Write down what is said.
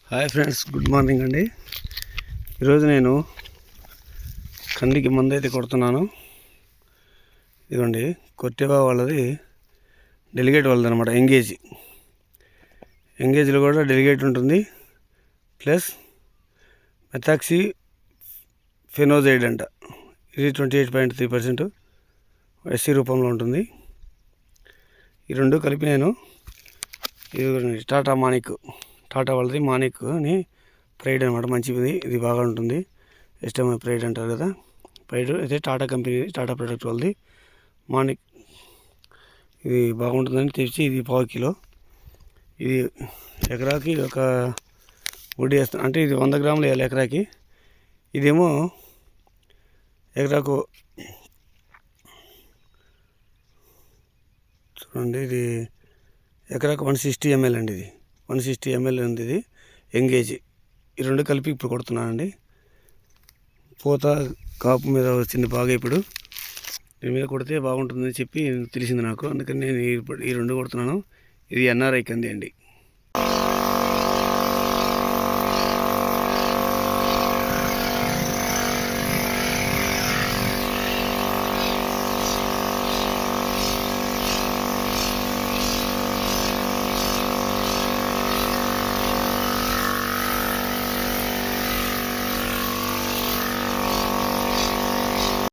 Hi friends, good morning అండి. ఈరోజు నేను కందికి మందు అయితే కొడుతున్నాను. ఇదిగోండి, కొట్టేవా వాళ్ళది డెలిగేట్ వాళ్ళది అనమాట. ఎంగేజ్లో కూడా డెలిగేట్ ఉంటుంది, ప్లస్ మెథాక్సీ ఫెనోజైడ్ అంట. ఇది 28.3% ఎస్సీ రూపంలో ఉంటుంది. ఈ రెండు కలిపి నేను ఇది టాటా వాళ్ళది మానిక్ అని ప్రైడ్ అనమాట. మంచిది, ఇది బాగా ఉంటుంది. ఎస్టమై ప్రైడ్ అంటారు కదా, ప్రైడ్ అయితే టాటా కంపెనీ, టాటా ప్రొడక్ట్ వాళ్ళది మానిక్. ఇది బాగుంటుందని తెచ్చి ఇది 1/4 కిలో. ఇది ఎకరాకి ఒక గుడ్డి వేస్తాను, అంటే ఇది 100 గ్రాములు వేయాలి ఎకరాకి. ఇదేమో ఎకరాకు చూడండి, ఇది ఎకరాకు 160 ml అండి. ఇది 160 ml ఉంది. ఇది ఎంగేజ్. ఈ రెండు కలిపి ఇప్పుడు కొడుతున్నానండి. పూత కాపు మీద వచ్చింది బాగా. ఇప్పుడు దీని మీద కొడితే బాగుంటుందని చెప్పి తెలిసింది నాకు, అందుకని నేను ఈ రెండు కొడుతున్నాను. ఇది NRI కంది అండి.